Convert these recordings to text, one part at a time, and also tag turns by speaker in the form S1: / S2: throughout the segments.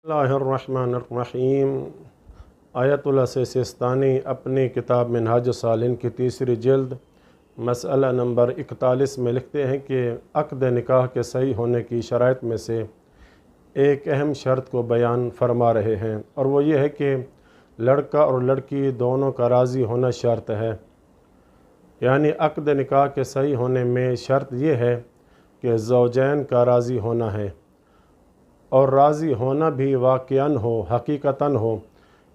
S1: बिस्मिल्लाहिर्रहमानिर्रहीम। Ayatollah Sistani अपनी किताब मिनहाज सालिन की तीसरी जिल्द मसला नंबर 41 में लिखते हैं कि अक़्द निकाह के सही होने की शराइत में से एक अहम शर्त को बयान फरमा रहे हैं, और वो ये है कि लड़का और लड़की दोनों का राज़ी होना शर्त है। यानी अक़्द निकाह के सही होने में शर्त ये है कि ज़ौजैन का राज़ी होना है, और राज़ी होना भी वाक़ियन हो, हकीकतन हो,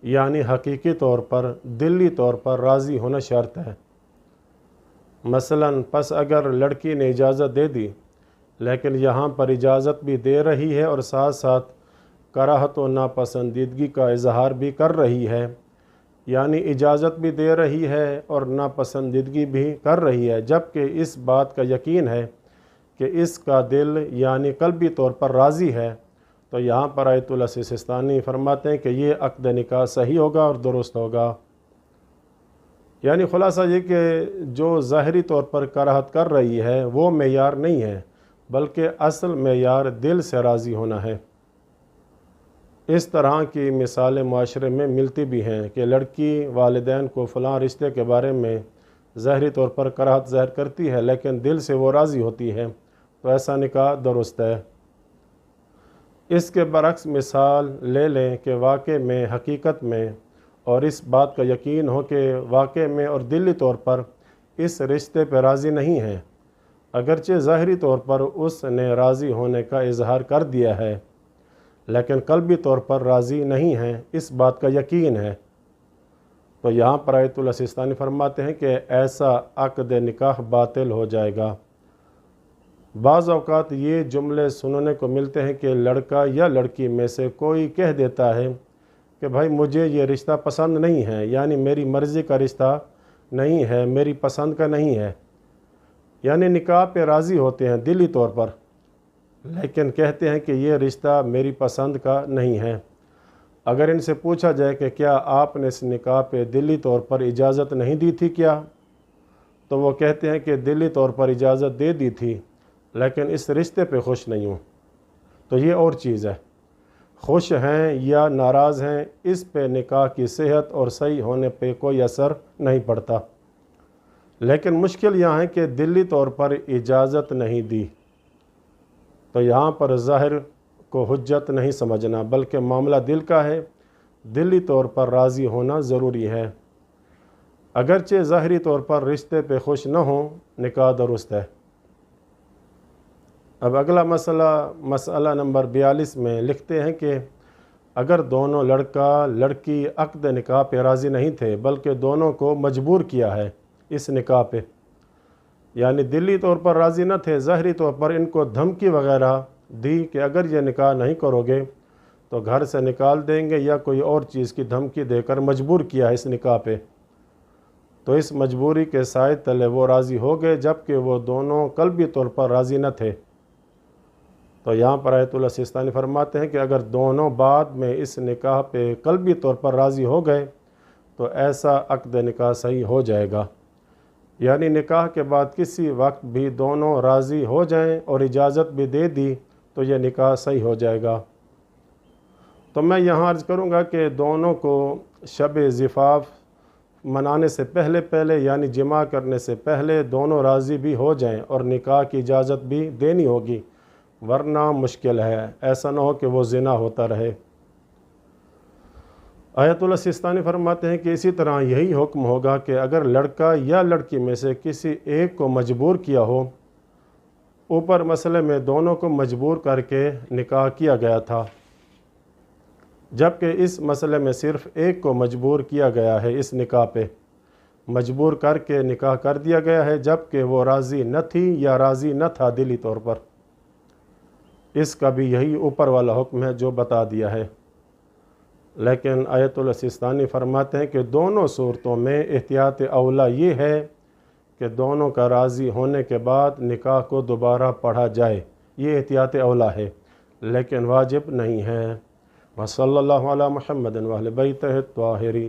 S1: यानी हकीकी तौर पर, दिली तौर पर राज़ी होना शर्त है। मसलन पस अगर लड़की ने इजाज़त दे दी, लेकिन यहाँ पर इजाज़त भी दे रही है और साथ साथ कराहत व नापसंदीदगी का इजहार भी कर रही है, यानी इजाज़त भी दे रही है और नापसंदीदगी भी कर रही है, जबकि इस बात का यकीन है कि इसका दिल यानी क़ल्बी तौर पर राज़ी है, तो यहाँ पर आयतुल्लाह सिस्तानी फरमाते हैं कि ये अक़्द निकाह सही होगा और दुरुस्त होगा। यानी ख़ुलासा ये कि जो ज़ाहरी तौर पर कराहत कर रही है वो मेयार नहीं है, बल्कि असल मेयार दिल से राज़ी होना है। इस तरह की मिसालें माशरे में मिलती भी हैं कि लड़की वालिदैन को फ़लाँ रिश्ते के बारे में ज़ाहरी तौर पर कराहत ज़ाहिर करती है, लेकिन दिल से वो राज़ी होती है, तो ऐसा निकाह दुरुस्त है। इसके बरक्स मिसाल ले लें कि वाक़े में, हकीकत में, और इस बात का यकीन हो कि वाक़े में और दिली तौर पर इस रिश्ते पर राज़ी नहीं है, अगरचे ज़ाहरी तौर पर उसने राज़ी होने का इजहार कर दिया है, लेकिन क़ल्बी तौर पर राज़ी नहीं है, इस बात का यकीन है, तो यहाँ पर आयतुल्लाह सिस्तानी फरमाते हैं कि ऐसा अक़्द निकाह बातिल हो जाएगा। बाज़ औक़ात ये जुमले सुनने को मिलते हैं कि लड़का या लड़की में से कोई कह देता है कि भाई मुझे ये रिश्ता पसंद नहीं है, यानी मेरी मर्ज़ी का रिश्ता नहीं है, मेरी पसंद का नहीं है, यानी निकाह पे राज़ी होते हैं दिली तौर पर, लेकिन कहते हैं कि ये रिश्ता मेरी पसंद का नहीं है। अगर इनसे पूछा जाए कि क्या आपने इस निकाह पे दिली तौर पर इजाज़त नहीं दी थी क्या, तो वो कहते हैं कि दिली तौर पर इजाज़त दे दी थी, लेकिन इस रिश्ते पे खुश नहीं हूँ। तो ये और चीज़ है, खुश हैं या नाराज़ हैं, इस पे निकाह की सेहत और सही होने पे कोई असर नहीं पड़ता। लेकिन मुश्किल यहाँ है कि दिली तौर पर इजाज़त नहीं दी, तो यहाँ पर ज़ाहिर को हुज्जत नहीं समझना, बल्कि मामला दिल का है, दिली तौर पर राज़ी होना ज़रूरी है। अगरचे ज़ाहरी तौर पर रिश्ते पे खुश न हो, निकाह दुरुस्त है। अब अगला मसला नंबर 42 में लिखते हैं कि अगर दोनों लड़का लड़की अक़्द निकाह पे राज़ी नहीं थे, बल्कि दोनों को मजबूर किया है इस निकाह पे, यानी दिली तौर पर राज़ी न थे, ज़ाहरी तौर पर इनको धमकी वग़ैरह दी कि अगर ये निकाह नहीं करोगे तो घर से निकाल देंगे, या कोई और चीज़ की धमकी देकर मजबूर किया है इस निकाह पे, तो इस मजबूरी के साए तले वो राज़ी हो गए, जबकि वो दोनों क़ल्बी तौर पर राज़ी न थे। तो यहाँ पर आयतुल्लाह सिस्तानी फरमाते हैं कि अगर दोनों बाद में इस निकाह पे क़ल्बी तौर पर राज़ी हो गए, तो ऐसा अक़्द निकाह सही हो जाएगा। यानी निकाह के बाद किसी वक्त भी दोनों राज़ी हो जाएं और इजाज़त भी दे दी, तो यह निकाह सही हो जाएगा। तो मैं यहाँ अर्ज़ करूँगा कि दोनों को शब ज़िफ़ाफ़ मनाने से पहले यानी जिमा करने से पहले दोनों राज़ी भी हो जाएं और निकाह की इजाज़त भी देनी होगी, वरना मुश्किल है, ऐसा न हो कि वो ज़िना होता रहे। आयतुल्लाह सिस्तानी फरमाते हैं कि इसी तरह यही हुक्म होगा कि अगर लड़का या लड़की में से किसी एक को मजबूर किया हो, ऊपर मसले में दोनों को मजबूर करके निकाह किया गया था, जबकि इस मसले में सिर्फ़ एक को मजबूर किया गया है, इस निकाह पे मजबूर करके निकाह कर दिया गया है, जबकि वो राज़ी न थी या राज़ी न था दिली तौर पर। इसका भी यही ऊपर वाला हुक्म है जो बता दिया है। लेकिन आयतुल्लाह सिस्तानी फरमाते हैं कि दोनों सूरतों में एहतियात औला ये है कि दोनों का राज़ी होने के बाद निकाह को दोबारा पढ़ा जाए, ये एहतियात औला है, लेकिन वाजिब नहीं है। वसल्लल्लाहु अला मुहम्मद व अहले बैतिही त्वाहिरीन।